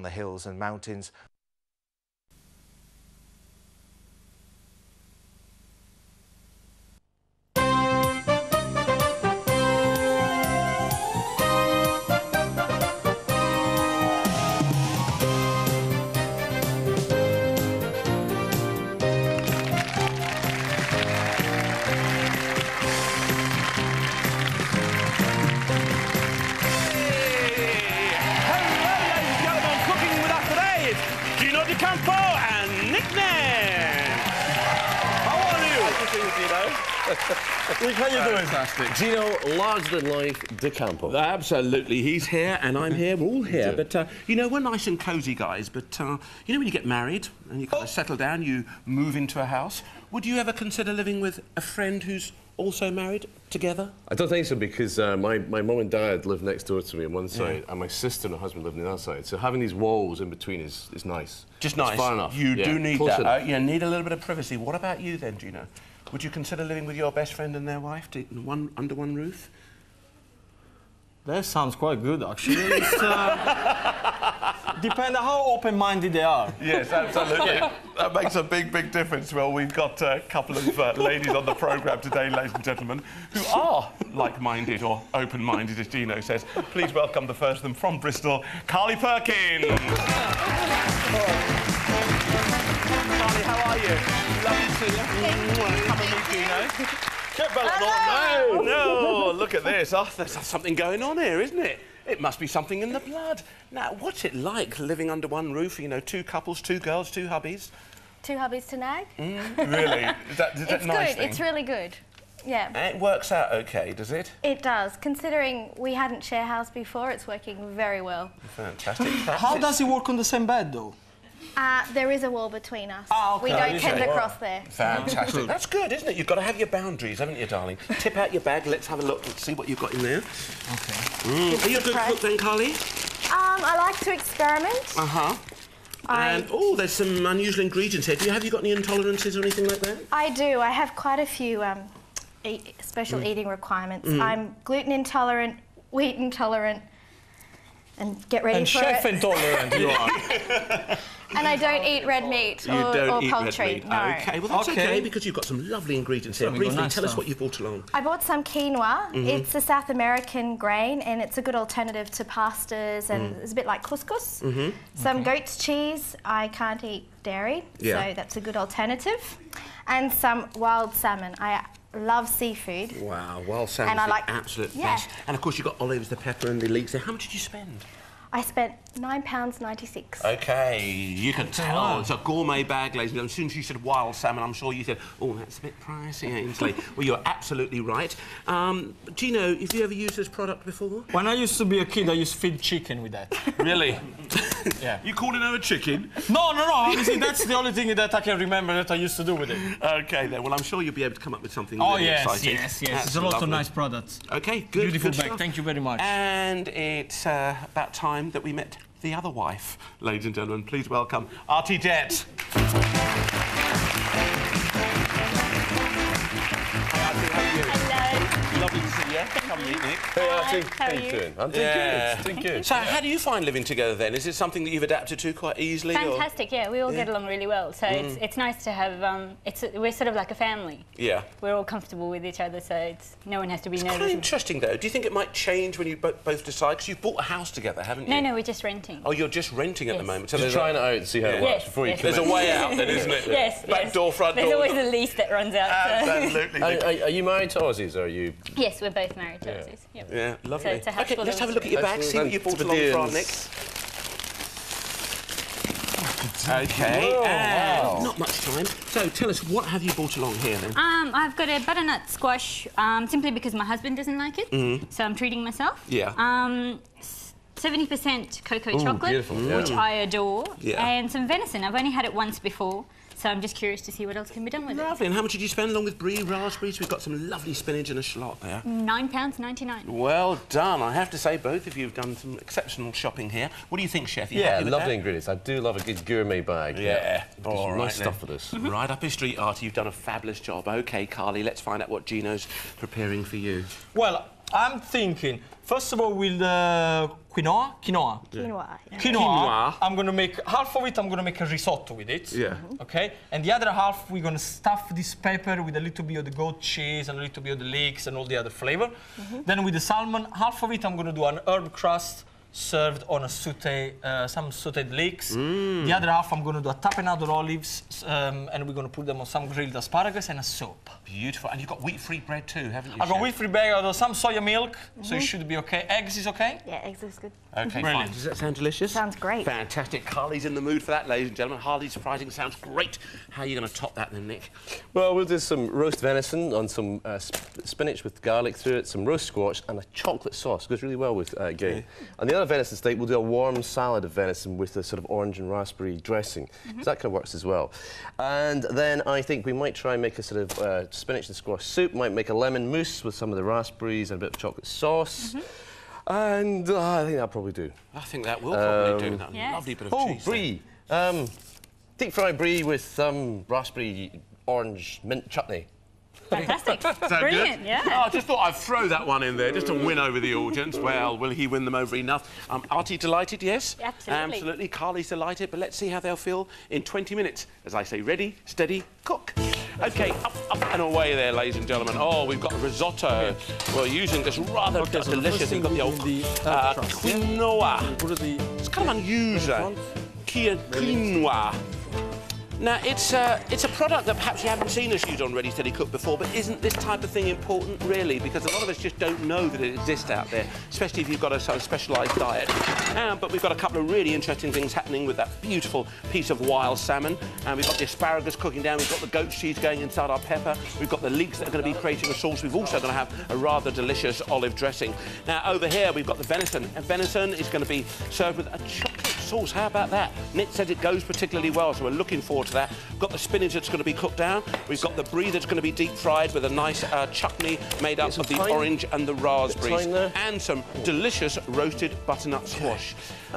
the hills and mountains. How you doing? Fantastic. Gino, larger-than-life De Campo. Absolutely. He's here and I'm here. We're all here. But, you know, we're nice and cosy guys. But, you know, when you get married and you kind of settle down, you move into a house, would you ever consider living with a friend who's also married together? I don't think so, because my mum and dad live next door to me on one side, and my sister and her husband live on the other side. So having these walls in between is nice. Just nice. It's far enough. You do need that. You need a little bit of privacy. What about you then, Gino? Would you consider living with your best friend and their wife under one roof? That sounds quite good, actually. It's, depends on how open-minded they are. Yes, absolutely. That makes a big, big difference. Well, we've got a couple of ladies on the programme today, ladies and gentlemen, who are like-minded or open-minded, as Gino says. Please welcome the first of them from Bristol, Carly Perkins. Carly, how are you? Lovely to see you. Come and meet Gino. No, look at this. Oh, there's something going on here, isn't it? It must be something in the blood. Now, what's it like living under one roof? You know, two couples, two girls, two hubbies. Two hubbies to nag? Really? Is that it's nice good. thing? It's really good. Yeah. And it works out okay, does it? It does. Considering we hadn't share house before, it's working very well. Fantastic. How does it work on the same bed, though? There is a wall between us. Ah, okay. We don't tend to cross there. Fantastic. That's good, isn't it? You've got to have your boundaries, haven't you, darling? Tip out your bag. Let's have a look. Let's see what you've got in there. Okay. Are you a good cook then, Carly? I like to experiment. Uh-huh. And, oh, there's some unusual ingredients here. Have you got any intolerances or anything like that? I do. I have quite a few special eating requirements. I'm gluten intolerant, wheat intolerant, and get ready for it. And chef intolerant, you are. And I don't eat red meat or poultry. Red meat. No. OK, well, that's OK, because you've got some lovely ingredients here. Briefly, tell us what you brought along. I bought some quinoa. It's a South American grain, and it's a good alternative to pastas, and it's a bit like couscous. Some goat's cheese. I can't eat dairy, so that's a good alternative. And some wild salmon. I love seafood. Wow, wild salmon is the absolute best. And, of course, you've got olives, the pepper and the leeks there. How much did you spend? I spent £9.96. OK, you can tell. It's a gourmet bag, ladies and gentlemen. As soon as you said wild salmon, I'm sure you said, oh, that's a bit pricey, Ainsley. Well, you're absolutely right. Gino, have you ever used this product before? When I used to be a kid, I used to feed chicken with that. Really? Yeah. You calling her a chicken? No. Honestly, that's the only thing that I can remember that I used to do with it. OK, then. Well, I'm sure you'll be able to come up with something really exciting. Yes. There's a lot of nice products. OK, good. Beautiful bag. Stuff. Thank you very much. And it's about time that we met the other wife. Ladies and gentlemen, please welcome Arti Jet. Lovely to see you. Come meet Nick. Hey, Arti. How are you? Doing? I'm doing good. So, how do you find living together then? Is it something that you've adapted to quite easily? Fantastic, yeah. We all get along really well. So it's nice to have. We're sort of like a family. Yeah. We're all comfortable with each other, so no one has to be nervous. It's quite interesting, though. Do you think it might change when you both decide? Because you've bought a house together, haven't you? No, we're just renting. Oh, you're just renting at the moment. So just trying it out and see how it works before you commit. There's a way out then, isn't it? Yes. Back door, front door. There's always a lease that runs out. Absolutely. Are you married to Aussies, or are you...? Yes, we're both married to Aussies. Yep. Yeah, lovely. So OK, let's have a look at your bag, see what you bought along for our Nick. OK, not much time. So, tell us, what have you bought along here, then? I've got a butternut squash, simply because my husband doesn't like it, so I'm treating myself. Yeah. 70% cocoa chocolate, which I adore, and some venison. I've only had it once before, so I'm just curious to see what else can be done with it. Lovely. And how much did you spend along with brie, raspberries? We've got some lovely spinach and a shallot there. £9.99. Well done. I have to say, both of you have done some exceptional shopping here. What do you think, Chef? Yeah, lovely ingredients. I do love a good gourmet bag. Yeah. All right, nice stuff for this. Right up your street, Artie. You've done a fabulous job. OK, Carly, let's find out what Gino's preparing for you. Well, I'm thinking, first of all, with quinoa. Quinoa. Yeah. Quinoa. I'm going to make half of it. I'm going to make a risotto with it. Yeah. Okay. And the other half, we're going to stuff this pepper with a little bit of the goat cheese and a little bit of the leeks and all the other flavor. Then with the salmon, half of it, I'm going to do an herb crust served on a some sautéed leeks. The other half, I'm going to do a tapenade olives, and we're going to put them on some grilled asparagus and a soup. Beautiful. And you've got wheat-free bread too, haven't you? I've got Chef? wheat-free bread, I've got some soya milk, so it should be okay. Eggs is okay? Yeah, eggs is good. Okay, Brilliant. fine. Does that sound delicious? Sounds great. Fantastic. Carly's in the mood for that, ladies and gentlemen. Harley surprising sounds great. How are you going to top that then, Nick? Well, we'll do some roast venison on some spinach with garlic through it, some roast squash, and a chocolate sauce. Goes really well with game. And the other venison steak, we'll do a warm salad of venison with a sort of orange and raspberry dressing. So that kind of works as well. And then I think we might try and make a sort of spinach and squash soup. Might make a lemon mousse with some of the raspberries and a bit of chocolate sauce. And I think that'll probably do. I think that will probably do. That yes. lovely bit of Oh, cheese. brie. Deep fried brie with some raspberry orange mint chutney. Fantastic. Sound Brilliant, good? yeah. Oh, I just thought I'd throw that one in there just to win over the audience. Well, will he win them over enough? Artie delighted, yes? Absolutely. Absolutely. Carly's delighted, but let's see how they'll feel in 20 minutes. As I say, ready, steady, cook. OK, up and away there, ladies and gentlemen. Oh, we've got risotto. We're using this rather delicious. We've got the old quinoa. It's kind of unusual. Quinoa. Now, it's a product that perhaps you haven't seen us use on Ready Steady Cook before, but isn't this type of thing important, really? Because a lot of us just don't know that it exists out there, especially if you've got a sort of specialised diet. But we've got a couple of really interesting things happening with that beautiful piece of wild salmon. And we've got the asparagus cooking down, we've got the goat cheese going inside our pepper, we've got the leeks that are going to be creating a sauce. We've also going to have a rather delicious olive dressing. Now, over here, we've got the venison. And venison is going to be served with a chocolate sauce. How about that? Nick said it goes particularly well, so we're looking forward to that. We've got the spinach that's going to be cooked down. We've got the brie that's going to be deep fried with a nice chutney made up of the orange and the raspberries, and some delicious roasted butternut squash.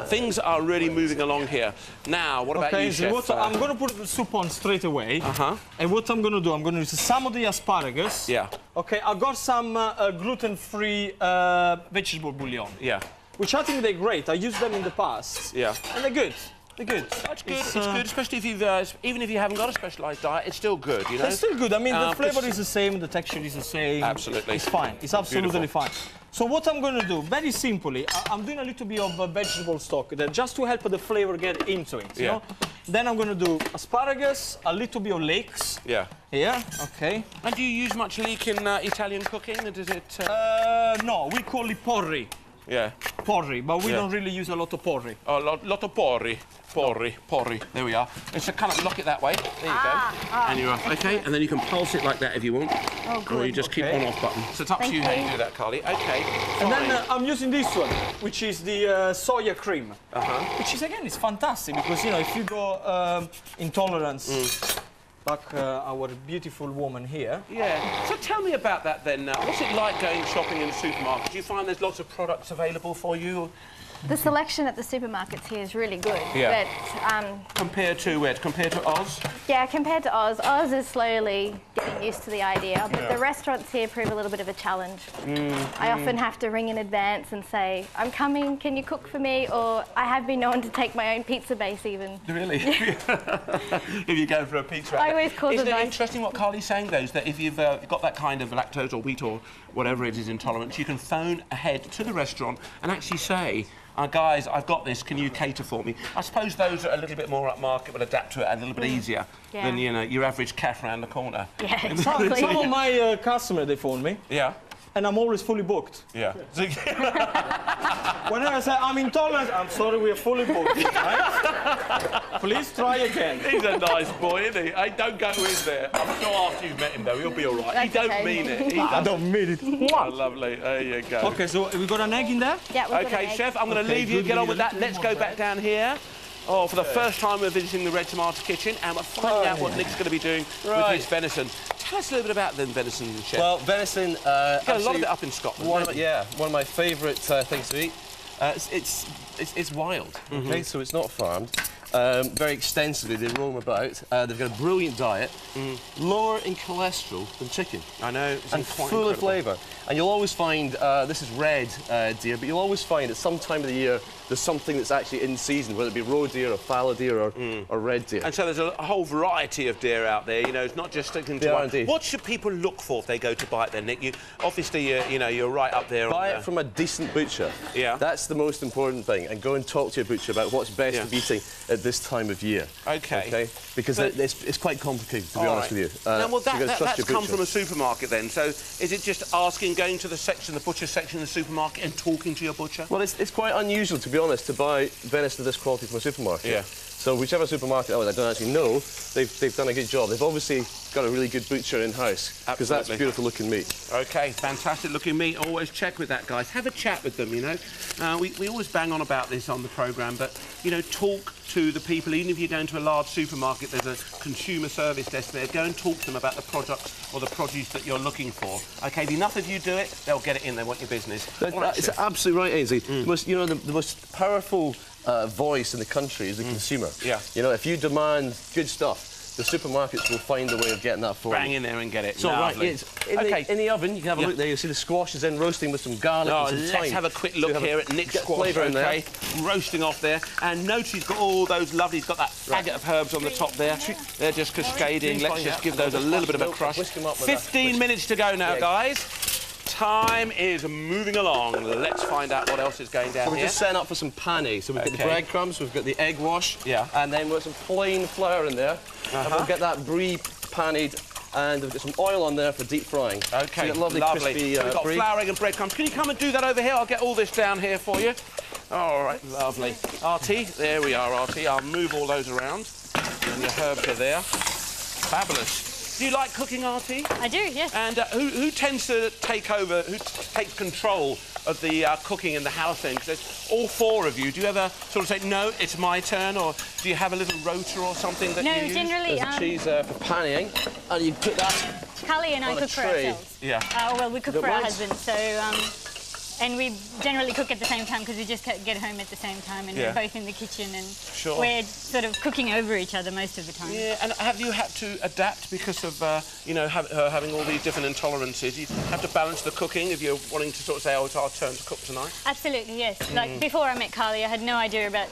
Things are really moving along here. Now, what about you, Chef? I'm going to put the soup on straight away. And what I'm going to do, I'm going to use some of the asparagus. Yeah. Okay, I've got some gluten-free vegetable bouillon. Yeah. Which I think they're great. I used them in the past. Yeah. And they're good. They're good. That's good. It's good, especially if you've even if you haven't got a specialised diet, it's still good. You know. They're still good. I mean, the flavour is the same, the texture is the same. Absolutely. It's fine. It's absolutely Beautiful. fine. So what I'm going to do, very simply, I'm doing a little bit of vegetable stock there, just to help the flavour get into it. You know? Then I'm going to do asparagus, a little bit of leeks. Yeah. Yeah. Okay. And do you use much leek in Italian cooking? Or does it? No, we call it porri. Yeah. Porri, but we don't really use a lot of porri. Oh, lot of porri. Porri. There we are. And so kind of lock it that way. There you go. And you're off. OK, and then you can pulse it like that if you want. Oh, good. Or you just keep on-off button. So it's up to you how you do that, Carly. OK. And then I'm using this one, which is the soya cream. Which is, again, it's fantastic because, you know, if you go intolerance, like our beautiful woman here. Yeah. So tell me about that then. What's it like going shopping in the supermarket? Do you find there's lots of products available for you? The selection at the supermarkets here is really good. Yeah. But, Compared to where? Compared to Oz? yeah, compared to Oz, Oz is slowly getting used to the idea, but the restaurants here prove a little bit of a challenge. I often have to ring in advance and say, I'm coming, can you cook for me? Or I have been known to take my own pizza base even. Really? If you go for a pizza. I always call Isn't them it nice. interesting what Carly's saying, though, is that if you've got that kind of lactose or wheat or whatever it is intolerance, you can phone ahead to the restaurant and actually say, guys, I've got this, can you cater for me? I suppose those that are a little bit more upmarket will adapt to it a little bit easier than, you know, your average calf around the corner. Yeah, exactly. Some of my customers, they phone me. Yeah. And I'm always fully booked. Yeah. Whenever I say I'm intolerant, I'm sorry, we're fully booked. Right? Please try again. He's a nice boy, isn't he? Hey, don't go in there. I'm sure after you've met him, though, he'll be all right. He That's don't okay. mean it. I don't mean it. Oh, lovely. There you go. Okay, so we got an egg in there? Yeah, we've got an OK, egg. Chef, I'm going to leave you. Get on with that. Let's go back down here. Oh, for the first time we're visiting the Red Tomato Kitchen and we're finding out what Nick's going to be doing with his venison. Tell us a little bit about the venison, Chef. Well, venison... you get a lot of it up in Scotland. One of my favourite things to eat. It's wild, OK, so it's not farmed. very extensively. They roam about. They've got a brilliant diet, lower in cholesterol than chicken. I know, it's and quite full of incredible. flavour. And you'll always find, this is red deer, but you'll always find at some time of the year there's something that's actually in season, whether it be roe deer or fallow deer or red deer. And so there's a whole variety of deer out there, you know, it's not just sticking to one. Indeed. What should people look for if they go to buy it then, Nick? Obviously, you know, you're right up there. Buy it from a decent butcher. Yeah. That's the most important thing. And go and talk to your butcher about what's best to be eating at this time of year. OK. Because it's quite complicated, to be honest with you. Now, well, that's come butcher. from a supermarket then. So is it just asking, going to the section, the butcher section in the supermarket and talking to your butcher? Well, it's quite unusual, to be honest, to buy venison of this quality from a supermarket. Yeah. So whichever supermarket, I don't actually know, they've done a good job. They've obviously got a really good butcher in-house, because that's beautiful-looking meat. OK, fantastic-looking meat. Always check with that, guys. Have a chat with them, you know. We always bang on about this on the programme, but, you know, talk to the people. Even if you're going to a large supermarket, there's a consumer service desk there. Go and talk to them about the products or the produce that you're looking for. OK, if enough of you do it, they'll get it in. They want your business. It's absolutely right, Ainsley. The most powerful voice in the country is the consumer. Yeah. You know, if you demand good stuff, the supermarkets will find a way of getting that for you. Bang in there and get it. So, right, in the oven, you can have a look there. You'll see the squash is in roasting with some garlic and some thyme. Let's have a quick look here at Nick's squash, in there. Roasting off there. And notice he's got all those lovely, he's got that faggot of herbs on the top there. They're just cascading. Let's just give those a little bit of a crush. 15 minutes to go now, guys. Time is moving along. Let's find out what else is going down We're here. just setting up for some pane. So we've got the breadcrumbs, we've got the egg wash, and then we've got some plain flour in there. And we'll get that brie paned, and we've got some oil on there for deep frying. OK, so lovely. Crispy, so we've got flour, egg and breadcrumbs. Can you come and do that over here? I'll get all this down here for you. All right, lovely. Arti, there we are, Arti. I'll move all those around. And your herbs are there. Fabulous. Do you like cooking, Arti? I do, yes. And who tends to take over, who takes control of the cooking in the house then? 'Cause there's all four of you. Do you ever sort of say, no, it's my turn, or do you have a little rota or something that you use? No, generally... There's a cheese for panning, and you put that Carly and I cook for ourselves. Yeah. Well, we cook for our husbands, so... and we generally cook at the same time because we just get home at the same time and we're both in the kitchen and we're sort of cooking over each other most of the time. Yeah, and have you had to adapt because of, you know, having all these different intolerances? You have to balance the cooking if you're wanting to sort of say, oh, it's our turn to cook tonight? Absolutely, yes. Like, before I met Carly, I had no idea about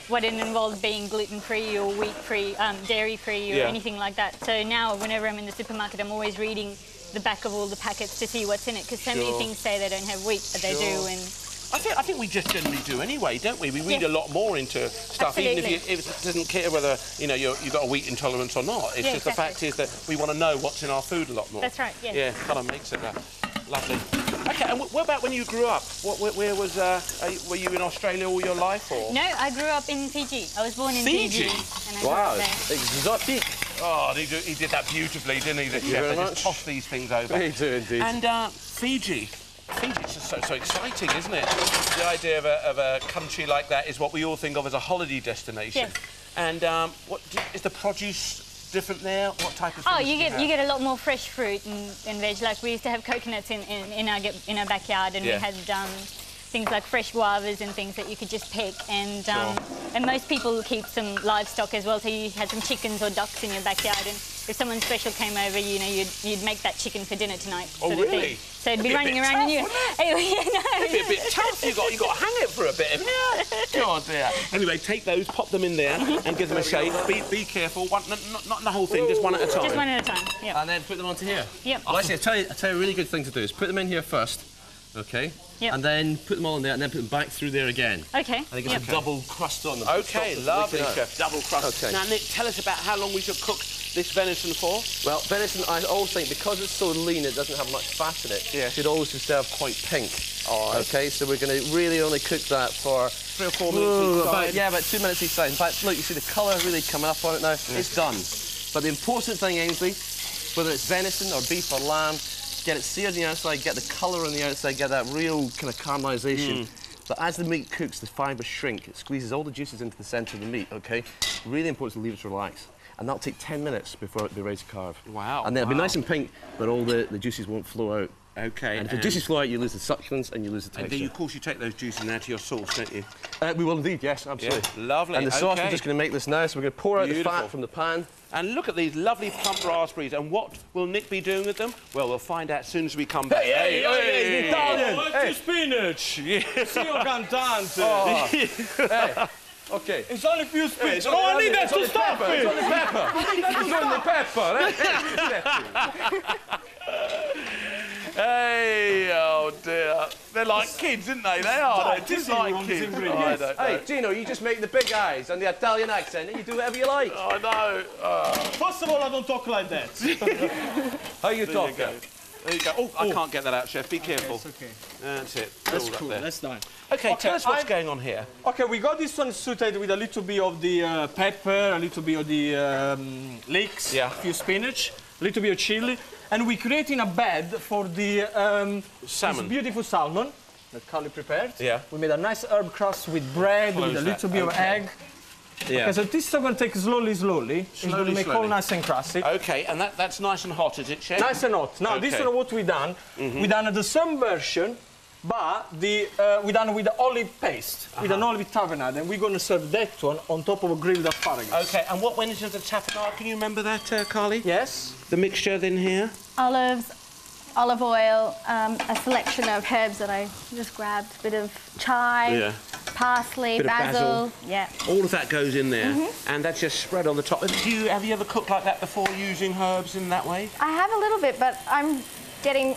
what it involved being gluten-free or wheat-free, dairy-free or anything like that. So now, whenever I'm in the supermarket, I'm always reading the back of all the packets to see what's in it, because so many things say they don't have wheat, but they do. And I think we just generally do anyway, don't we? We read a lot more into stuff, even if it doesn't care whether you've got a wheat intolerance or not. It's just the fact is that we want to know what's in our food a lot more. That's right. Yeah. Yeah, kind of makes it lovely. Okay, and what about when you grew up? Where was were you in Australia all your life, or? No, I grew up in Fiji. I was born in Fiji. And I grew up there. Exotic. Oh, he did that beautifully, didn't he, the chef? They just toss these things over. They do indeed. And Fiji. Fiji's just so exciting, isn't it? The idea of a country like that is what we all think of as a holiday destination. Yes. And is the produce different there? What type of? Oh, you get a lot more fresh fruit and veg. Like, we used to have coconuts in our backyard, and we had things like fresh guavas and things that you could just pick. And and most people keep some livestock as well, so you had some chickens or ducks in your backyard, and if someone special came over, you know, you'd make that chicken for dinner tonight. Oh, sort really? of thing. So it'd be running around and you... It'd be a bit tough. You got to hang it for a bit. God, dear. Anyway, take those, pop them in there, and give them a shake. Be careful. Not the whole thing, just one at a time. Just one at a time. Yeah. And then put them onto here. Yep. Well, actually, I'll tell you a really good thing to do is put them in here first. Okay. Yep. And then put them all in there, and then put them back through there again. Okay. I think it's a double crust on them. Okay, lovely, chef. Double crust. Okay. Now, Nick, tell us about how long we should cook this venison for. Well, venison, I always think, because it's so lean, it doesn't have much fat in it. It should always be served quite pink. All right. Okay, so we're going to really only cook that for 3 or 4 minutes each side. About 2 minutes each side. In fact, look, you see the colour really coming up on it now. It's done. But the important thing, Ainsley, whether it's venison or beef or lamb, get it seared on the outside, get the colour on the outside, get that real kind of caramelisation. But as the meat cooks, the fibres shrink. It squeezes all the juices into the centre of the meat, OK? Really important to leave it to relax. And that'll take 10 minutes before it'll be ready to carve. Wow. And then it'll be nice and pink, but all the juices won't flow out. Okay. And if the juice is flowing, you lose the succulence and you lose the texture. And then, of course, you take those juices now to your sauce, don't you? We will indeed, yes, absolutely. Yeah, lovely. And the sauce, we're just going to make this now, so we're going to pour out the fat from the pan. And look at these lovely plump raspberries. And what will Nick be doing with them? Well, we'll find out as soon as we come back. Hey, Italian! Hey. Spinach! Yeah. Signor cantante! Oh. Hey, OK. It's only a few spinach. Oh, I need that to stop it! It's only pepper! It's only pepper! Hey, oh dear. They're like kids, aren't they? They are. They're just like kids. Hey, Gino, you just make the big eyes and the Italian accent and you do whatever you like. I know. First of all, I don't talk like that. How you talk? There you go. Oh, I can't get that out, Chef. Be careful. It's okay. That's it. That's All up cool. there. That's done. Okay, tell us what's going on here. Okay, we got this one sauteed with a little bit of the pepper, a little bit of the leeks, Yeah. a few spinach, a little bit of chili, and we're creating a bed for the Salmon. this beautiful salmon that Carly prepared. Yeah. We made a nice herb crust with bread, with a little bit of egg. Yeah. Okay, so this is going to take slowly. It's going to make all nice and crusty. Okay, and that's nice and hot, is it, Chef? Nice and hot. Now, this Okay. is what we done. We done the same version, but we done with the olive paste, with an olive tapenade, and we're going to serve that one on top of a grilled asparagus. Okay, and what went into the tapenade? Can you remember that, Carly? Yes. The mixture in here? Olives, olive oil, a selection of herbs that I just grabbed, a bit of chive, Yeah. parsley, Bit of basil. Yeah. All of that goes in there, and that's just spread on the top. Have you ever cooked like that before, using herbs in that way? I have a little bit, but I'm getting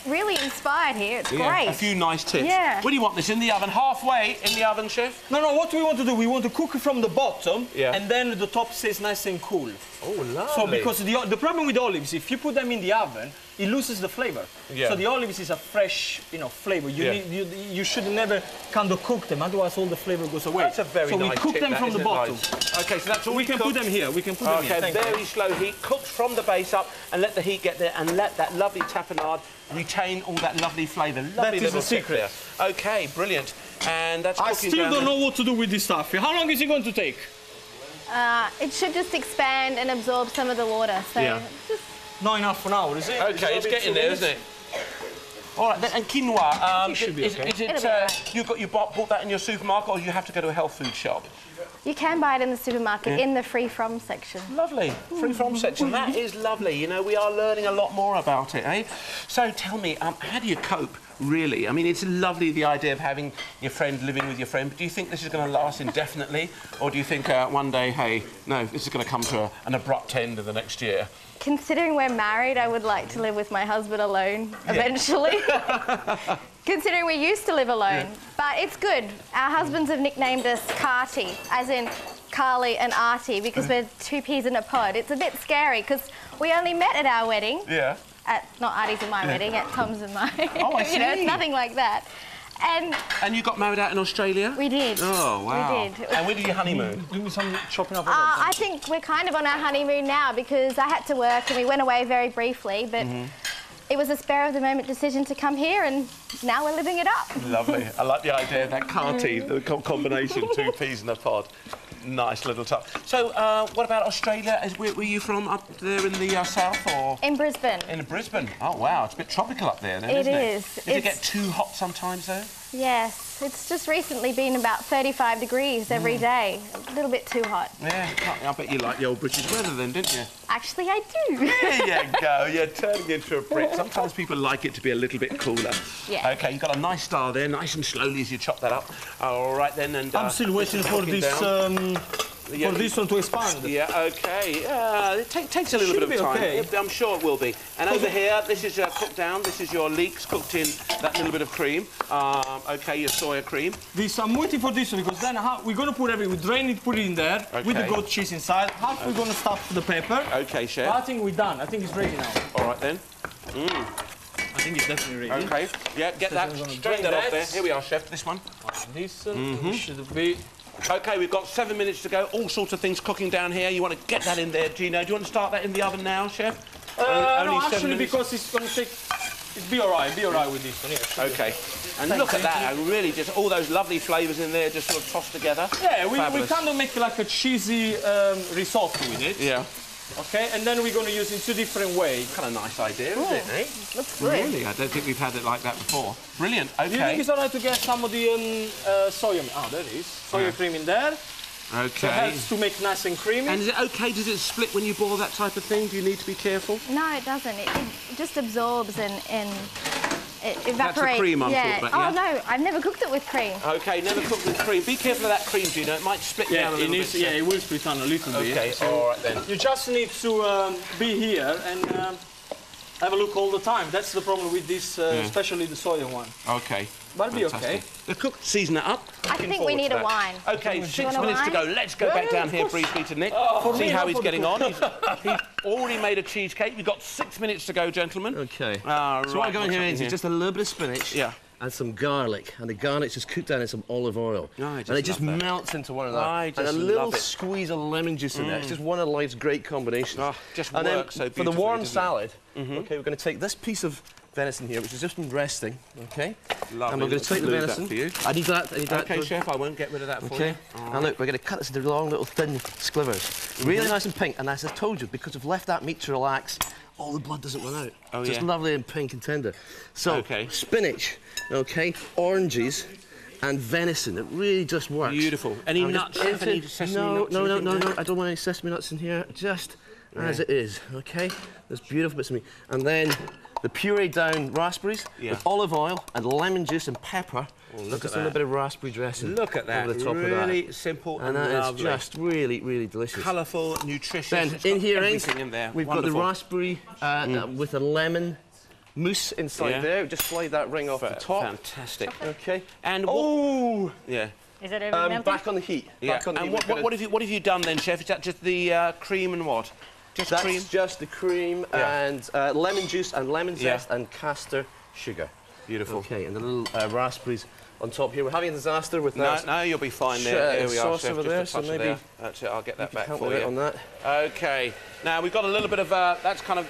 really inspired here. It's great. A few nice tips. Yeah. Where do you want this? In the oven? Halfway in the oven, Chef? No, what we want to do, we want to cook it from the bottom, Yeah. and then the top stays nice and cool. Oh, lovely. So because the problem with olives, if you put them in the oven, it loses the flavor. Yeah. So the olives is a fresh, flavor. You should never kind of cook them, otherwise all the flavor goes away. That's a very so nice we cook tip, them that, from the isn't it, bottom. guys? Okay, so that's all We can put them here. We can put them here. Okay, Thank you. very slow heat, cooked from the base up, and let the heat get there, and let that lovely tapenade retain all that lovely flavour. Lovely is little the tip secret. there. Okay, brilliant. And that's I cooking still down don't there. know what to do with this stuff. How long is it going to take? It should just expand and absorb some of the water. So Yeah. just Not enough for an hour, is it? Okay, it's getting there, isn't it? All right, then, and quinoa, it should be okay. is it It'll be all right. you bought that in your supermarket, or you have to go to a health food shop? you can buy it in the supermarket in the free from section. Lovely. Free from section. That is lovely. You know, we are learning a lot more about it, eh? So tell me, how do you cope, really? I mean, it's lovely, the idea of having your friend living with your friend, but do you think this is going to last indefinitely? Or do you think one day, hey, no, this is going to come to an abrupt end in the next year? Considering we're married, I would like to live with my husband alone eventually. Considering we used to live alone. But it's good. Our husbands have nicknamed us Carti, as in Carly and Arti, because we're two peas in a pod. It's a bit scary because we only met at our wedding. Yeah. Not Artie's and my wedding, at Tom's and mine. Oh, I It's see. nothing like that. And you got married out in Australia? We did. Oh, wow. We did. And where did your honeymoon? Do some chopping up. I think we're kind of on our honeymoon now because I had to work and we went away very briefly, but it was a spur of the moment decision to come here and now we're living it up. Lovely. I like the idea of that Carti, the combination, two peas in a pod. Nice little touch. So, what about Australia? Were you from up there in the south, or...? In Brisbane. In Brisbane. Oh, wow. It's a bit tropical up there, then, It isn't it? is. Does it get too hot sometimes, though? Yes, it's just recently been about 35 degrees every day. A little bit too hot. Yeah, I bet you like the old British weather then, didn't you? Actually, I do. There you go. You're turning into a Brit. Sometimes people like it to be a little bit cooler. Yeah. OK, you've got a nice style there, nice and slowly as you chop that up. All right, then, and... I'm still waiting for cooking this down. for this one to expand. Yeah, OK. It takes a little Should bit be of time. okay. I'm sure it will be. And over here, this is cooked down. This is your leeks cooked in that little bit of cream. OK, your soya cream. I'm waiting for this one because then we're going to put we drain it, put it in there with the Okay. goat cheese inside. Half we're going to stuff the pepper. OK, Chef. I think we're done. I think it's ready now. All right, then. I think it's definitely ready. OK. Yeah, get that. I'm gonna Drain drain that off that. there. Here we are, Chef. This one. This should be... OK, we've got 7 minutes to go. All sorts of things cooking down here. You want to get that in there, Gino. Do you want to start that in the oven now, Chef? no, Only 7 actually, minutes? because it's going to take... It'll be all right with this one, yeah. OK. And look at that. Really just all those lovely flavours in there just sort of tossed together. Yeah, we Fabulous. kind of make like a cheesy risotto with it. Yeah. Okay, and then we're going to use it in 2 different ways. Kind of nice idea, isn't it, eh? Looks good. Really? I don't think we've had it like that before. Brilliant. Do you think Okay. it's all right to get some of the soya? Ah, there it is. Soya cream in there. It Okay. helps to make nice and creamy. And is it okay? Does it split when you boil that type of thing? Do you need to be careful? No, it doesn't. It just absorbs and it evaporates. That's the cream I'm yeah. talking about, Oh no, I've never cooked it with cream. Okay, never cook with cream. Be careful of that cream, Gino. It might split down a little bit. Yeah, it will split down a little bit. Okay, So all right then. you just need to be here and have a look all the time. That's the problem with this, especially the soya one. Okay. But it'll be okay. The cook, season it up. I think we need a wine. Okay, you 6 want a minutes to go. wine? Let's go back down here briefly to Nick. See how he's getting on. He's already made a cheesecake. We've got 6 minutes to go, gentlemen. Okay. Ah, So what I'm going here is here? just a little bit of spinach. Yeah. And some garlic, and the garlic's just cooked down in some olive oil. Oh, I and just it just love that. melts into one another. I and just a little love it. squeeze of lemon juice in there. It's just one of life's great combinations. Oh, just and then works so for the beautifully, warm doesn't it? salad, okay, we're going to take this piece of venison here, which has just been resting, okay? Lovely. And we're going to take the Leave that venison. for you. I need that. Okay, chef, I won't get rid of that for Okay, you. and look, we're going to cut this into long little thin slivers. Really nice and pink, and as I told you, because we've left that meat to relax, all the blood doesn't run out. Oh, so it's yeah. lovely and pink and tender. So, Okay. spinach, okay, oranges, and venison. It really just works. Beautiful. Any And nuts? just Any sesame nuts? No, anything there? I don't want any sesame nuts in here. Just as it is, okay? There's beautiful bits of meat. And then the pureed down raspberries with olive oil and lemon juice and pepper. look just at a little that. bit of raspberry dressing. Look at that. Over the top Really of that. simple And and that lovely. is just really, really delicious. Colourful, nutritious. Then It's in got here, everything in there. we've Wonderful. got the raspberry with a lemon mousse inside Yeah. there. Just slide that ring off the top. Fantastic. Okay. And what, Oh! yeah. Is it over melted? Back on the heat. Yeah. Back on the And heat. what have you done then, chef? Is that just the cream and what? Just That's cream? just the cream Yeah. and lemon juice and lemon Yeah. zest and castor sugar. Beautiful. Okay, and the little raspberries on top here. We're having a disaster with No, that. no, you'll be fine there. There we are, sauce chef. over Just there, a so touch of maybe there. That's it. I'll get that back Help for me a bit you. on that. Okay. Now we've got a little bit of that's kind of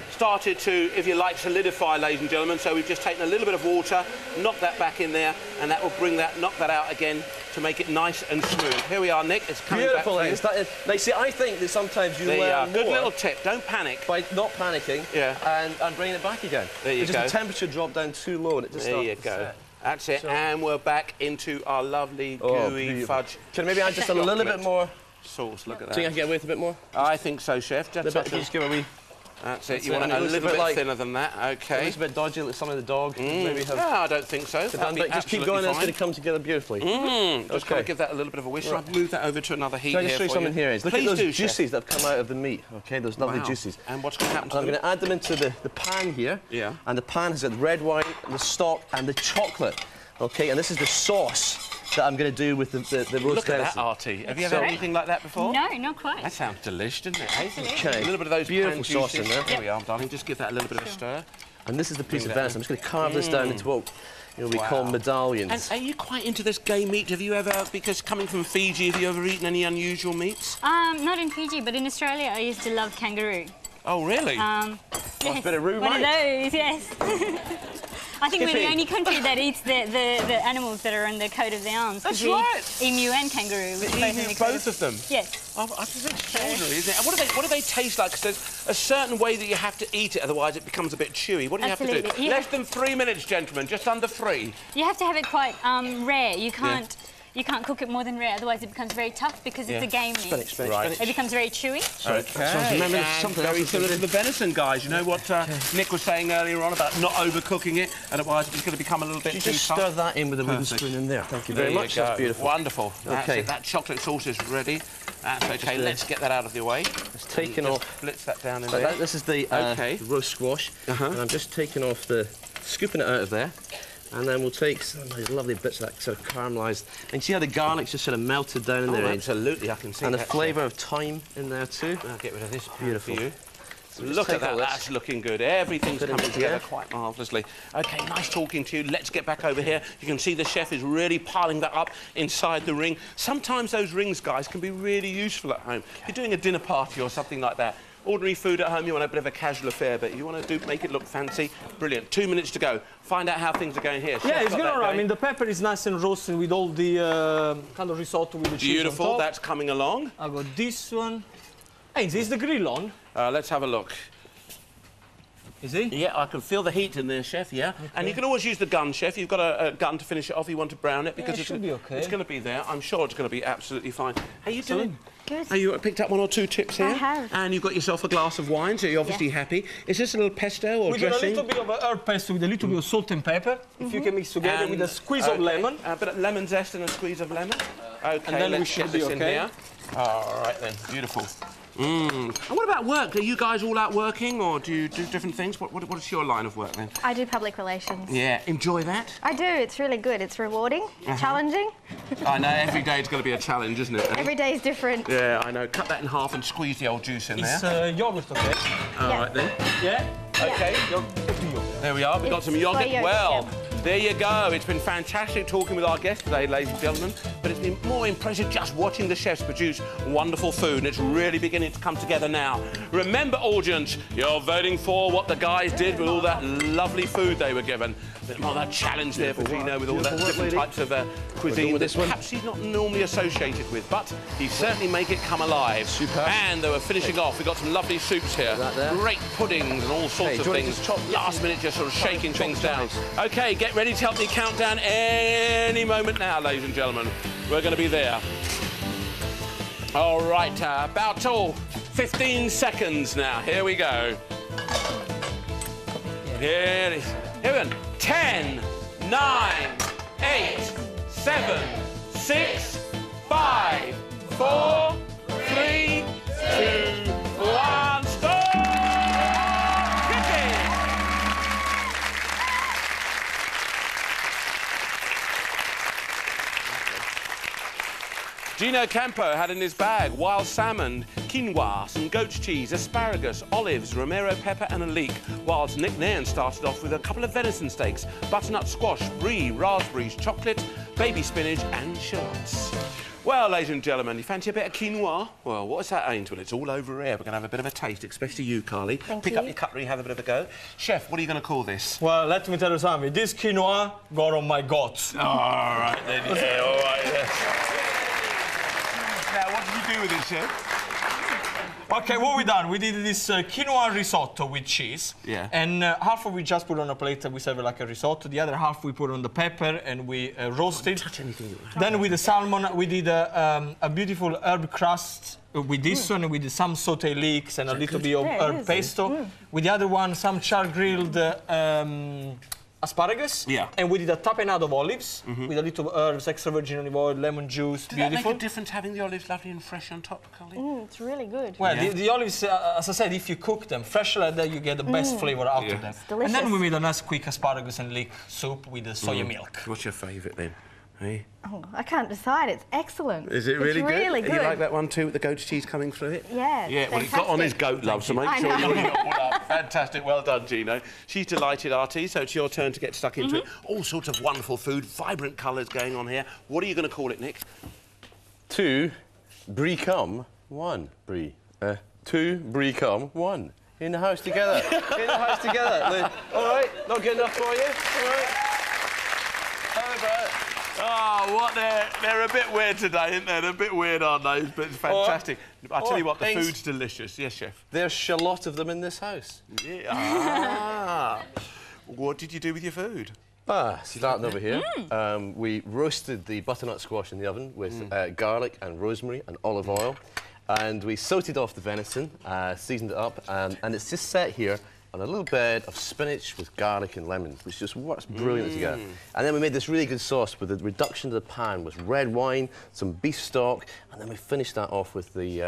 started to, if you like, solidify, ladies and gentlemen. So we've just taken a little bit of water, knocked that back in there, and that will bring that, knock that out again to make it nice and smooth. Here we are, Nick. It's coming Beautiful. back. Now, see, I think that sometimes you There you are. learn Good more little tip. Don't panic. by not panicking and bringing it back again. There you Because go. the temperature dropped down too low and it just There started you to go. set. That's it. So- And we're back into our lovely gooey beautiful. fudge Can I maybe add just a little bit more? sauce. Look at Do you think I that. can get away with a bit more? I think so, chef. Just, A bit, just give it a wee. that's it. You it. want And it it a looks a little bit bit like- thinner than that. Okay. It's a bit dodgy, like some of the dog. Maybe have. No, I don't think so. That'll be Just keep going, and it's going to come together beautifully. Just kind Okay. of give that a little bit of a whisk. I'll move that over to another heat Can I here just show you for something here? Is look Please at those do, chef. juices that have come out of the meat. Okay, those lovely Wow. juices. And what's going to happen to And I'm them? going to add them into the pan here. Yeah. And the pan has got the red wine, the stock, and the chocolate. Okay, and this is the sauce that I'm going to do with the roast Look at that, venison. Arti. Have you ever had anything like that before? No, not quite. That sounds delicious, doesn't it? eh? Okay. A little bit of those Beautiful pan sauce in juices. there. There we are, darling. Just give that a little bit of a stir. And this is the piece of that venison. I'm just going to carve this down into what we call medallions. And are you quite into this game meat? Have you ever, because coming from Fiji, have you ever eaten any unusual meats? Not in Fiji, but in Australia, I used to love kangaroo. Oh, really? Yes, a bit of roux, one mate. of those, yes. I think we're the only country that eats the animals that are on the coat of the arms. 'cause That's we right. eat emu and kangaroo. Which both in the coat. Both of them? Yes. Oh, it's extraordinary, isn't it? And what do they taste like? Because there's a certain way that you have to eat it, otherwise it becomes a bit chewy. What do you have to do? Absolutely. Less than 3 minutes, gentlemen, just under 3. You have to have it quite rare. You can't. You can't cook it more than rare, otherwise it becomes very tough because it's a game meat. Spinach. It becomes very chewy. Okay. remember And something very else similar to the venison, guys. You know what Nick was saying earlier on about not overcooking it, and otherwise it's going to become a little bit You too just tough. stir that in with a wooden Perfect. spoon in there. Thank you There very much. go. That's beautiful. Wonderful. That's Okay. it. That chocolate sauce is ready. That's okay. Let's get that out of the way. It's taken Just off. blitz that down in So there. this is the Okay. roast squash. And I'm just taking off scooping it out of there. And then we'll take some of these lovely bits of that sort of caramelised. And see how the garlic's just sort of melted down in there. eh? Absolutely, I can see And the that. flavour of thyme in there too. I'll get rid of this. Beautiful. For you. So just Look at take all that, this. that's looking good. Everything's Put it coming in together here. quite marvellously. OK, nice talking to you. Let's get back over here. You can see the chef is really piling that up inside the ring. Sometimes those rings, guys, can be really useful at home. If you're doing a dinner party or something like that, ordinary food at home, you want a bit of a casual affair, but you want to make it look fancy. Brilliant. 2 minutes to go. Find out how things are going here. Yeah, Chef's it's got going that all right. I going. mean, the pepper is nice and roasted with all the kind of risotto with the cheese on Beautiful, top. that's coming along. I've got this one. Hey, is the grill on? Let's have a look. Is he? Yeah, I can feel the heat in there, Chef, yeah. Okay. And you can always use the gun, Chef. You've got a gun to finish it off. You want to brown it because it should be okay. It's going to be there. I'm sure it's going to be absolutely fine. How you doing? Good. Have you picked up 1 or 2 tips here? I have. And you've got yourself a glass of wine, so you're obviously happy. Is this a little pesto or dressing? We got a little bit of herb pesto with a little bit of salt and pepper. If you can mix together with a squeeze of lemon. A bit of lemon zest and a squeeze of lemon. Okay, and then let's get this in here. All right then, beautiful. And what about work? Are you guys all out working, or do you do different things? What is your line of work then? I do public relations. Yeah, enjoy that? I do. It's really good. It's rewarding, challenging. I know, every day it's going to be a challenge, isn't it? Every day is different. Yeah, I know. Cut that in half and squeeze the old juice in there. It's yogurt, okay? All right then. Yeah? Okay. There we are. We've got some yogurt. Well, there you go. It's been fantastic talking with our guest today, ladies and gentlemen. But it's been more impressive just watching the chefs produce wonderful food. And it's really beginning to come together now. Remember, audience, you're voting for what the guys did with all that lovely food they were given. Bit more that challenge there for Gino with all that different types of cuisine that perhaps he's not normally associated with, but he certainly make it come alive. Superb. And they were finishing off. We've got some lovely soups here. Great puddings and all sorts of things. Last minute, just sort of shaking things down. OK, get ready to help me count down any moment now, ladies and gentlemen. We're going to be there. All right, about 15 seconds now. Here we go. Here it is. Here we go. 10, 9, 8, 7, 6, 5, 4, 3, 2, 1. Stop! Cooking! Gino Campo had in his bag wild salmon, quinoa, some goat's cheese, asparagus, olives, romero pepper and a leek, whilst Nick Nairn started off with a couple of venison steaks, butternut squash, brie, raspberries, chocolate, baby spinach and shallots. Well, ladies and gentlemen, you fancy a bit of quinoa? Well, what does that aim to? Well, it's all over here. We're going to have a bit of a taste, especially you, Carly. Pick up your cutlery, have a bit of a go. Chef, what are you going to call this? Well, let me tell you something. This quinoa got on my guts. All right, then. Yeah, all right, then. Now, what did you do with it, Chef? OK, what we done? We did this quinoa risotto with cheese. Yeah. And half of we just put on a plate and we serve it like a risotto. The other half we put on the pepper and we roasted. Don't touch anything you like. Then with the salmon, we did a beautiful herb crust with this one, with some sauté leeks and a little bit of herb pesto. With the other one, some char-grilled asparagus. Yeah. And we did a tapenade of olives with a little herbs, extra virgin olive oil, lemon juice. Does beautiful. that make a difference having the olives lovely and fresh on top, Carly? It's really good. Well, the olives, as I said, if you cook them fresh like that, you get the best flavour out of them. It's delicious. And then we made a nice quick asparagus and leek soup with the soya milk. What's your favourite then? Hey? Oh, I can't decide. It's excellent. Is it really it's good? Really And good. you like that one too, with the goat's cheese coming through it? Yeah. Yeah, well, he's got on his goat love, so make sure you got one up. Fantastic, well done, Gino. She's delighted, Arti, so it's your turn to get stuck into it. All sorts of wonderful food, vibrant colours going on here. What are you going to call it, Nick? 2 brie cum 1 brie. 2 brie cum 1. In the house together. In the house together. All right, not good enough for you? All right. How about it? Oh, what they're a bit weird today, aren't they? They're a bit weird, aren't they? But it's fantastic. I'll tell you what, the food's delicious. Yes, Chef? There's a lot of them in this house. Yeah. Ah. What did you do with your food? Starting over here, we roasted the butternut squash in the oven with garlic and rosemary and olive oil. And we sautéed off the venison, seasoned it up, and it's just set here on a little bed of spinach with garlic and lemon, which just works brilliantly together. And then we made this really good sauce with the reduction to the pan with red wine, some beef stock, and then we finished that off with the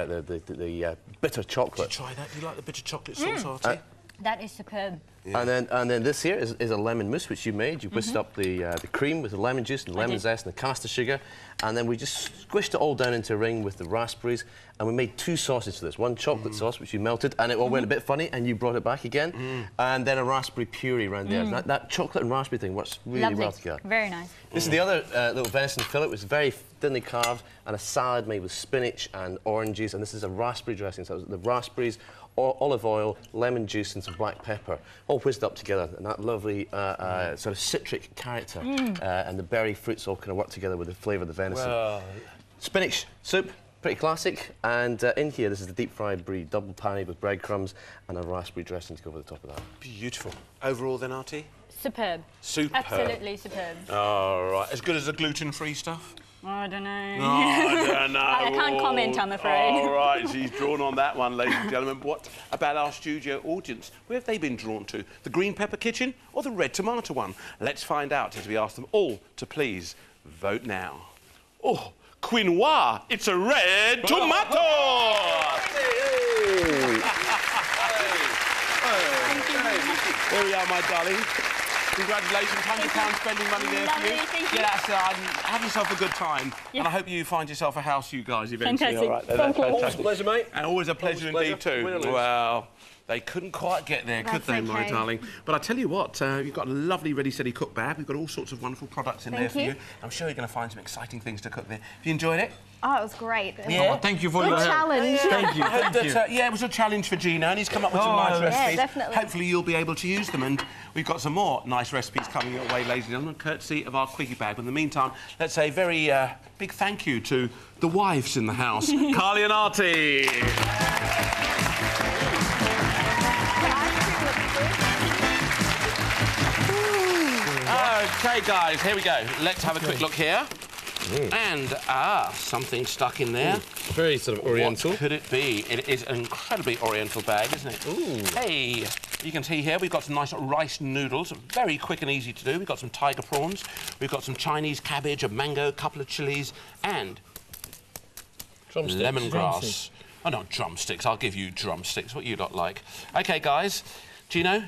bitter chocolate. Did you try that? Do you like the bitter chocolate sauce, Arti? That is superb. Yeah. And then this here is a lemon mousse which you made. You whisked up the cream with the lemon juice and lemon zest and the caster sugar, and then we just squished it all down into a ring with the raspberries, and we made 2 sauces for this. One chocolate sauce which you melted, and it all went a bit funny, and you brought it back again, and then a raspberry puree around there. That chocolate and raspberry thing works really well together. Very nice. This is the other little venison fillet, which is very thinly carved, and a salad made with spinach and oranges, and this is a raspberry dressing. So the raspberries, olive oil, lemon juice and some black pepper, all whizzed up together, and that lovely sort of citric character and the berry fruits all kind of work together with the flavour of the venison. Well. Spinach soup, pretty classic. And in here, this is the deep-fried brie, double panny with breadcrumbs and a raspberry dressing to go over the top of that. Beautiful. Overall then, Arti? Superb. Superb. Absolutely superb. All right. As good as the gluten-free stuff? Oh, I don't know. No, I don't know. I can't comment, I'm afraid. All right, she's drawn on that one, ladies and gentlemen. What about our studio audience? Where have they been drawn to? The green pepper kitchen or the red tomato one? Let's find out as we ask them all to please vote now. Oh, quinoa, it's a red tomato! Here we are, my darling. Congratulations, £100 spending money there for you. Lovely, thank you. Get outside and have yourself a good time. Yeah. And I hope you find yourself a house, you guys, eventually. Fantastic. All right, Thank you. Always a pleasure, mate. and always a pleasure indeed too. Win or lose. Well, they couldn't quite get there, could That's they, my okay. darling? But I tell you what, you've got a lovely ready, steady cook bag. We've got all sorts of wonderful products in there Thank for you. you. I'm sure you're going to find some exciting things to cook there. Have you enjoyed it? Oh, it was great. Oh, thank you for Good your help. challenge. Thank you, I hope thank you. that, yeah, it was a challenge for Gina, and he's come up with some Oh, nice yeah, recipes. definitely. Hopefully you'll be able to use them, and we've got some more nice recipes coming your way, ladies and gentlemen, courtesy of our quickie bag. But in the meantime, let's say a very big thank you to the wives in the house, Carly and Arti. Okay, guys, here we go. Let's have a quick look here. And, something stuck in there. Very sort of oriental. What could it be? It is an incredibly oriental bag, isn't it? Ooh. Hey, you can see here we've got some nice rice noodles, very quick and easy to do. We've got some tiger prawns, we've got some Chinese cabbage, a mango, a couple of chilies, and Drumsticks. lemongrass. Oh, no, drumsticks. I'll give you drumsticks. What you lot like? OK, guys. Gino,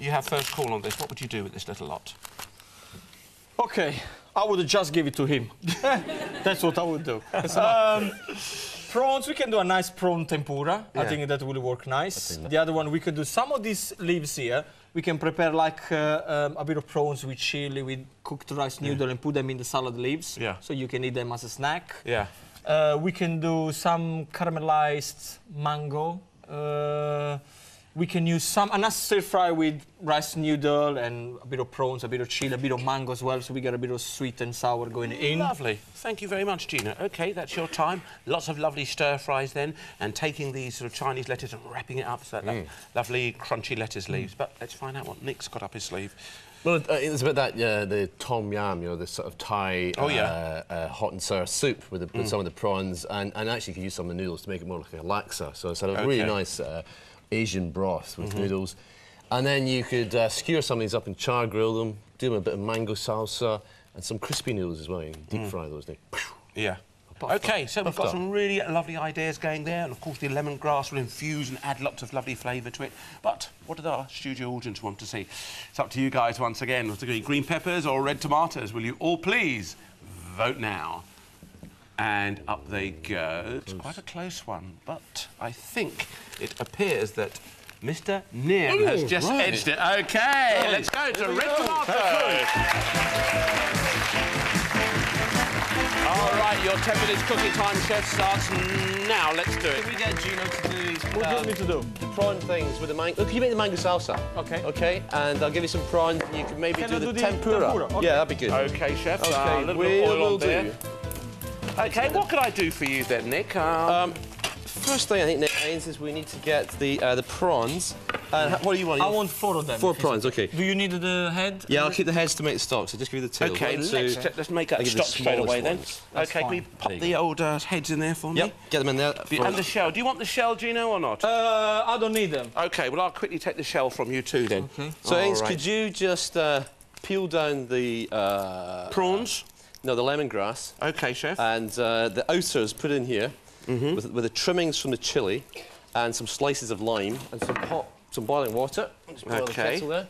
you have first call on this. What would you do with this little lot? Okay, I would just give it to him. That's what I would do. Prawns, we can do a nice prawn tempura. I think that will work nice. The other one, we could do some of these leaves here. We can prepare like a bit of prawns with chili, with cooked rice noodle and put them in the salad leaves. Yeah. So you can eat them as a snack. Yeah. We can do some caramelized mango. We can use some a nice stir fry with rice noodle and a bit of prawns, a bit of chili, a bit of mango as well, so we get a bit of sweet and sour going in. Lovely. Thank you very much, Gina. OK, that's your time. Lots of lovely stir-fries then, and taking these sort of Chinese lettuce and wrapping it up so that lovely crunchy lettuce leaves. But let's find out what Nick's got up his sleeve. Well, it's about that, the tom yam, you know, the sort of Thai hot and sour soup with, with some of the prawns, and actually you can use some of the noodles to make it more like a laksa. So it's a really nice Asian broth with noodles. And then you could skewer some of these up and char grill them, do them with a bit of mango salsa and some crispy noodles as well. You can deep fry those. Yeah. OK, so we've got some really lovely ideas going there, and of course the lemongrass will infuse and add lots of lovely flavour to it. But what did our studio audience want to see? It's up to you guys once again. Was it going to be green peppers or red tomatoes? Will you all please vote now? And up they go. It's quite a close one, but I think it appears that Mr. Nim has just edged it. OK, let's go to red tomato. All right, your 10 minutes cooking time, chef, starts now. Let's do it. Can we get Gino to do these? What do you want me to do? The prawn things with the mango. Can you make the mango salsa? OK. OK, and I'll give you some prawns. You can maybe Can do I the do the tempura. tempura? Okay. Yeah, that'd be good. OK, chef. OK, a little bit of oil will on there. do. OK, what can I do for you then, Nick? First thing I think, Nick, is we need to get the prawns. And what do you want? I want 4 of them. 4 prawns, OK. Do you need the head? Yeah, I'll keep the heads to make the stock, so just give you the tail. OK, One, two. let's make that I'll give you stock the straight away smallest then. ones. OK, can we pop the old heads in there for me? Yep, get them in there. And the shell. Do you want the shell, Gino, or not? I don't need them. OK, well, I'll quickly take the shell from you too then. OK. So, Ains, right. could you just peel down the... Prawns? No, the lemongrass. OK, chef. And the outers put in here with the trimmings from the chili and some slices of lime and some boiling water. Just boil the kettle there.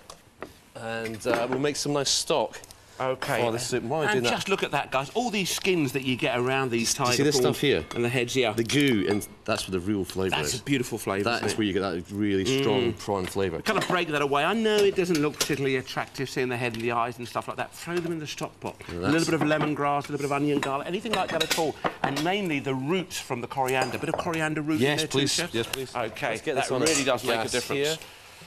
And we'll make some nice stock. OK. For the soup. While I'm And doing that, just look at that, guys. All these skins that you get around these tiger see this prawns stuff here? and the heads, yeah. the goo, and that's where the real flavour That's is. a beautiful flavour. That is where you get that really strong prawn flavour. Kind of break that away. I know it doesn't look particularly attractive, seeing the head and the eyes and stuff like that. Throw them in the stock pot. A little bit of lemongrass, a little bit of onion, garlic, anything like that at all. And mainly the roots from the coriander. A bit of coriander root in Yes, there please. too, chef? Yes, please. OK, Let's get that this on really does make a gas difference. here,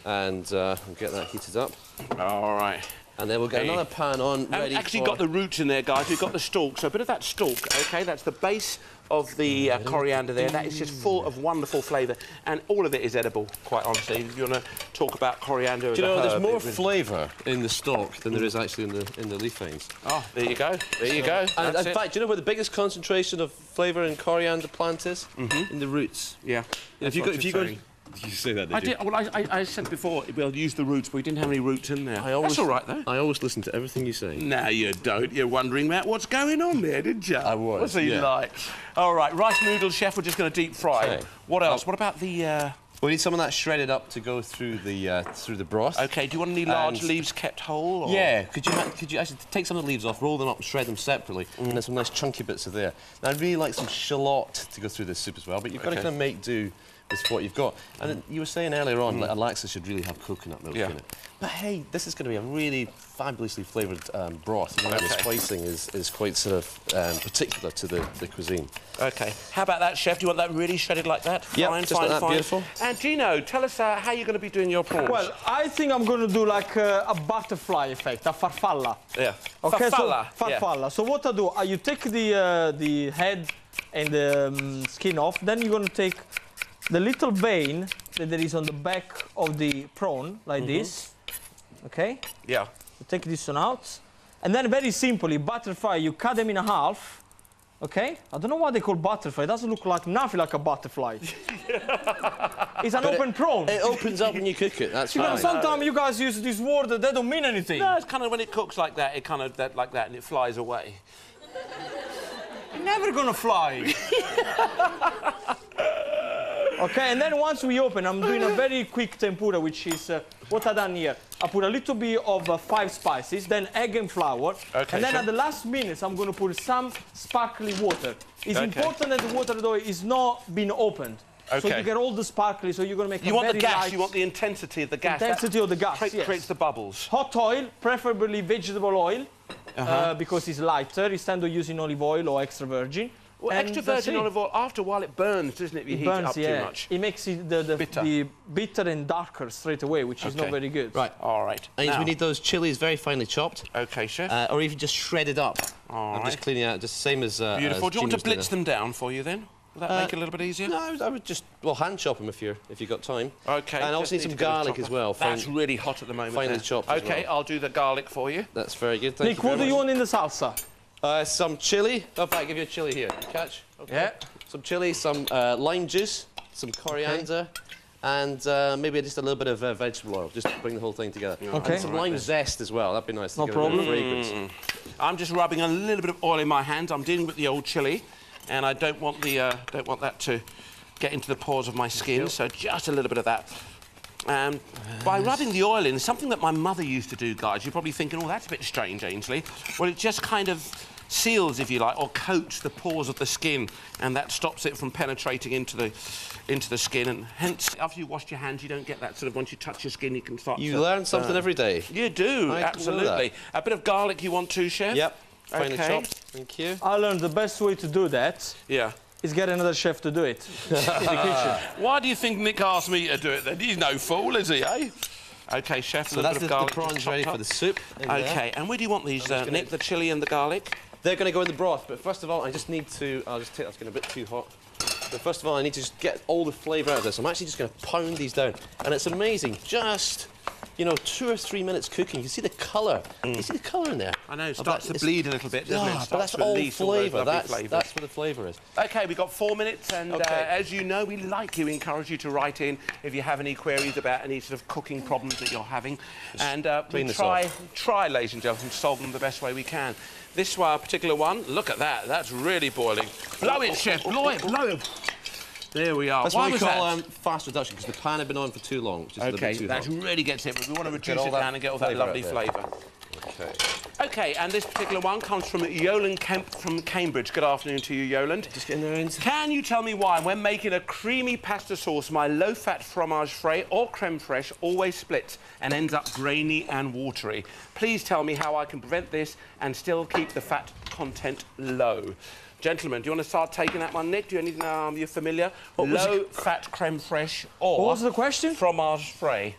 and we'll get that heated up. All right. And then we'll get another pan on, ready actually got the roots in there, guys. We've got the stalk, so a bit of that stalk, OK? That's the base of the coriander there. That is just full of wonderful flavour, and all of it is edible, quite honestly. If you want to talk about coriander as a herb, there's more flavour in the stalk than there is actually in the leaf veins. Oh, there you go. There you go. And in fact, do you know where the biggest concentration of flavour in coriander plant is? In the roots. Yeah. If you go... Did you say that, did you? Well, I said before we'll use the roots, but we didn't have any roots in there. That's all right, though. I always listen to everything you say. No, you don't. You're wondering about what's going on there, didn't you? I was, What's he like? All right, rice noodles, chef, we're just going to deep fry. Okay. What else? What about the... We need some of that shredded up to go through the broth. OK, do you want any large leaves kept whole? Or? Yeah, could you actually take some of the leaves off, roll them up and shred them separately, and there's some nice chunky bits of there. Now, I'd really like some shallot to go through this soup as well, but you've got to kind of make do with what you've got. And you were saying earlier on, like, Alexa should really have coconut milk in it. But hey, this is going to be a really fabulously flavoured broth. You know, the spicing is quite sort of particular to the cuisine. OK. How about that, chef? Do you want that really shredded like that? Yeah, fine, just fine, like that, fine. beautiful. And Gino, tell us how you're going to be doing your prawns. Well, I think I'm going to do like a butterfly effect, a farfalla. Yeah. Okay, farfalla. So, farfalla. Yeah. So what I do, you take the head and the skin off, then you're going to take the little vein that there is on the back of the prawn, like this. Okay? Yeah. You take this one out. And then very simply, butterfly, you cut them in half. Okay? I don't know why they call butterfly. It doesn't look like nothing like a butterfly. It's an open prawn. It opens up when you cook it, that's fine. Sometimes you guys use this word that they don't mean anything. No, it's kind of when it cooks like that, it kind of like that, and it flies away. You're never gonna fly. Okay, and then once we open, I'm doing a very quick tempura, which is what I've done here. I put a little bit of 5 spices, then egg and flour, okay, and then at the last minutes, I'm going to put some sparkly water. It's important that the water, though, is not being opened. So you get all the sparkly, so you're going to make you want very the gas, light... you want the intensity of the gas. Intensity of the gas, yes. Creates the bubbles. Hot oil, preferably vegetable oil, because it's lighter, instead of using olive oil or extra virgin. Well, extra virgin olive oil, after a while it burns, doesn't it, if you heat it up too much? It makes it the bitter and darker straight away, which is not very good. Right. All right. And we need those chilies very finely chopped. OK, chef. Or even just shredded up. All right. I'm just cleaning out, just the same as Beautiful. as Do you want to Gino's blitz them down for you, then? Will that make it a little bit easier? No, I would just, hand chop them if you've got time. OK. And I also need some garlic as well. That's really hot at the moment. Finely chopped as OK, well. I'll do the garlic for you. That's very good. Thank Nick, what do you want in the salsa? Some chili. In fact, I'll give you a chili here. Catch? Okay. Yeah. Some chili, some lime juice, some coriander, and maybe just a little bit of vegetable oil, just to bring the whole thing together. Okay. And some lime zest as well. That'd be nice. No problem. Fragrance. I'm just rubbing a little bit of oil in my hands. I'm dealing with the old chili, and I don't want that to get into the pores of my skin. So just a little bit of that. By rubbing the oil in, something that my mother used to do, guys. You're probably thinking, oh, that's a bit strange, Ainsley. Well, it just kind of seals, if you like, or coats the pores of the skin, and that stops it from penetrating into the skin, and hence, after you washed your hands, you don't get that sort of, once you touch your skin, you can start You learn something every day. You do, I absolutely. A bit of garlic you want too, chef? Yep, finely Okay. chopped. Thank you. I learned the best way to do that is get another chef to do it in the kitchen. Why do you think Nick asked me to do it then? He's no fool, is he, eh? OK, chef, So that's the prawns ready for the soup. OK, and where do you want these, Nick, the chilli and the garlic? They're going to go in the broth, but first of all, I just need to... I'll just take... That's getting a bit too hot. But first of all, I need to just get all the flavour out of this. I'm actually just going to pound these down. And it's amazing. Just, 2 or 3 minutes cooking. You can see the colour. You see the colour in there? I know, it starts to bleed a little bit, doesn't it? But that's all flavour. That's where the flavour is. OK, we've got 4 minutes, and as you know, we encourage you to write in if you have any queries about any sort of cooking problems that you're having. And we try, ladies and gentlemen, to solve them the best way we can. This particular one, look at that. That's really boiling. Blow it, chef. Blow it, blow it. There we are. That's what we call fast reduction, because the pan had been on for too long, which is a little bit too hot. That really gets it, but we want to reduce it down and get all that lovely flavour. OK, and this particular one comes from Yoland Kemp from Cambridge. Good afternoon to you, Yoland. Just getting there. Can you tell me why, when making a creamy pasta sauce, my low-fat fromage frais or creme fraiche always splits and ends up grainy and watery? Please tell me how I can prevent this and still keep the fat content low. Gentlemen, do you want to start taking that one, Nick? Do you anything you're familiar? Low-fat creme fraiche or... What was the question? Fromage frais.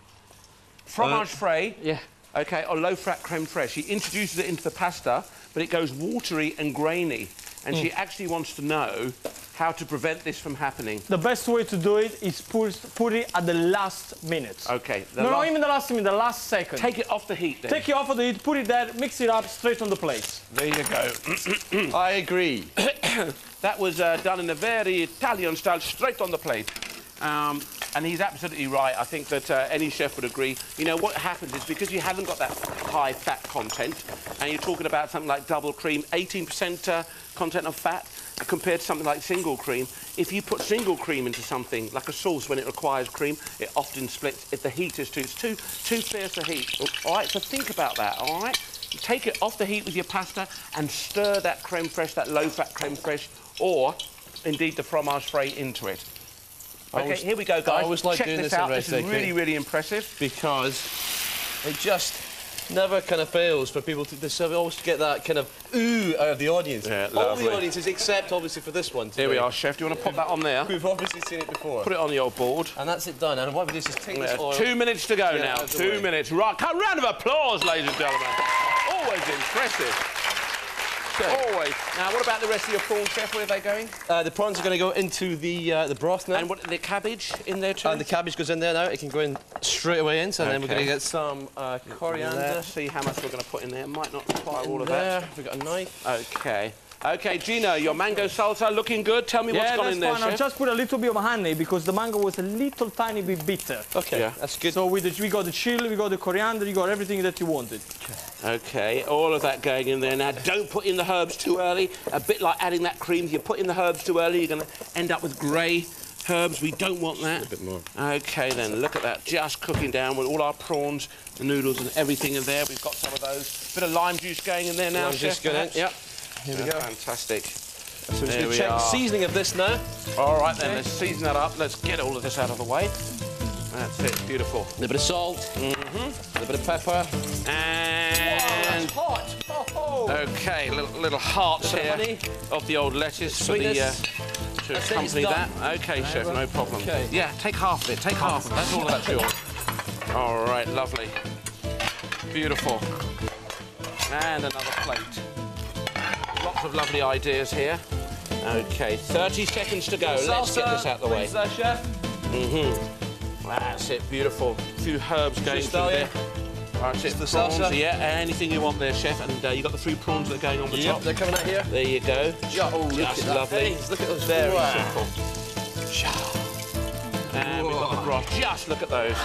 Fromage frais. Yeah. OK, or low-fat creme fraiche. She introduces it into the pasta, but it goes watery and grainy. And she actually wants to know how to prevent this from happening. The best way to do it is put it at the last minute. OK. No, even the last minute, the last second. Take it off the heat, then. Take it off of the heat, put it there, mix it up, straight on the plate. There you go. I agree. That was done in a very Italian style, straight on the plate. And he's absolutely right. I think that any chef would agree. You know, what happens is because you haven't got that high fat content, and you're talking about something like double cream, 18% content of fat, compared to something like single cream. If you put single cream into something, like a sauce, when it requires cream, it often splits if the heat is too fierce a heat. All right, so think about that, all right? You take it off the heat with your pasta and stir that creme fraiche, that low-fat creme fraiche, or, indeed, the fromage frais into it. OK, here we go, guys. I always like Check doing this this out. in This is recipe really, really impressive. because it just never kind of fails for people to always get that kind of ooh out of the audience. Yeah, all lovely. the audiences, except obviously for this one. Here we are, chef. Do you want to pop that on there? We've obviously seen it before. Put it on the old board. And that's it done. And what we do is just take this oil. 2 minutes to go Yeah, now. out of the 2 way. minutes. Right, come round of applause, ladies and gentlemen. Always impressive. Always. Now, what about the rest of your prawns, chef? Where are they going? The prawns are going to go into the broth now. And what, the cabbage in there too? And the cabbage goes in there now. It can go in straight away in. So then we're going to Okay. get some coriander. Let's see how much we're going to put in there. Might not require all of there. that. We've got a knife. OK. OK, Gino, your mango salsa looking good. Tell me what's gone in there, fine. I'll chef. just put a little bit of honey because the mango was a little tiny bit bitter. Okay, Yeah. that's good. So we got the chili, we got the coriander, you got everything that you wanted. OK, all of that going in there. Now, don't put in the herbs too early. A bit like adding that cream. If you put in the herbs too early, you're going to end up with grey herbs. We don't want that. A bit more. OK, then, look at that. Just cooking down with all our prawns, the noodles and everything in there. We've got some of those. Bit of lime juice going in there now, Lime chef. juice going in, perhaps? yep. Here we go. Fantastic. So we're There going we to check are. seasoning of this now. All right, then, let's season that up. Let's get all of this out of the way. That's it. Beautiful. A little bit of salt. A little bit of pepper. And... Hot! Oh, OK, little hearts Bit of here honey. of the old lettuce for the, Sweetness. to That's it, accompany it's that. done. OK, chef, no problem. Okay. Yeah, take half of it. Take half of it. That's all that's yours. All right, lovely. Beautiful. And another plate. Lots of lovely ideas here. OK, 30 seconds to go. Let's get this out the way. Please, chef. That's it, beautiful. A few herbs going through there. That's it, the prawns, salsa. yeah, anything you want there, chef. And you got the 3 prawns that are going on the top. They're coming out here. There you go. Oh, look Just at that. lovely. Hey, look at those. Very Wow. simple. And we've got the broth. Just look at those.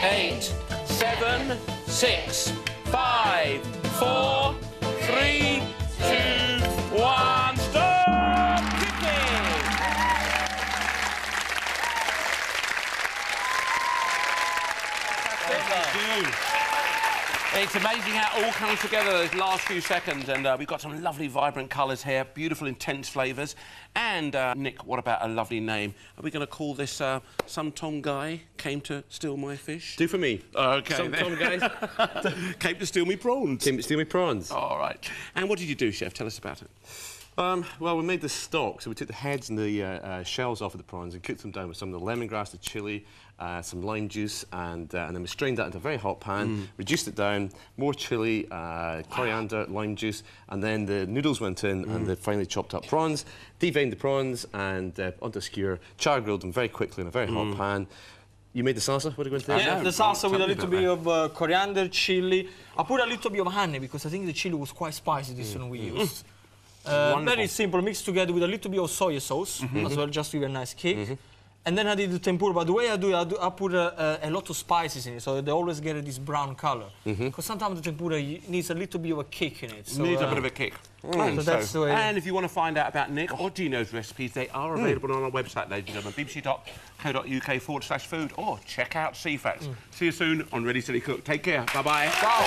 8, 7, 6, 5, 4, 3, 2, 1. Stop cooking! It's amazing how it all comes together those last few seconds, and we've got some lovely vibrant colours here, beautiful intense flavours. And Nick, what about a lovely name? Are we going to call this Some Tom Guy Came to Steal My Fish? Do for me. OK. Some then. Tom guys. Came to steal me prawns. Came to steal me prawns. All right. And what did you do, chef? Tell us about it. Well, we made the stock, so we took the heads and the shells off of the prawns and cooked them down with some of the lemongrass, the chilli, some lime juice, and then we strained that into a very hot pan, reduced it down, more chilli, coriander, lime juice, and then the noodles went in and the finely chopped up prawns, deveined the prawns and onto a skewer, char grilled them very quickly in a very hot pan. You made the salsa? What are you going to do? Yeah, know. the salsa with a Tell me little about bit of coriander, chili. I put a little bit of honey because I think the chili was quite spicy, this one we used. Very simple, mixed together with a little bit of soy sauce as well, just to give a nice kick. And then I did the tempura, but the way I do it, I put a lot of spices in it, so they always get this brown color. Because sometimes the tempura needs a little bit of a kick in it. So, Needs a bit of a kick. so that's the way. And if you want to find out about Nick or Gino's recipes, they are available on our website, ladies and gentlemen, bbc.co.uk/food, or check out CFAX. See you soon on Ready, Steady, Cook. Take care. Bye-bye. Wow.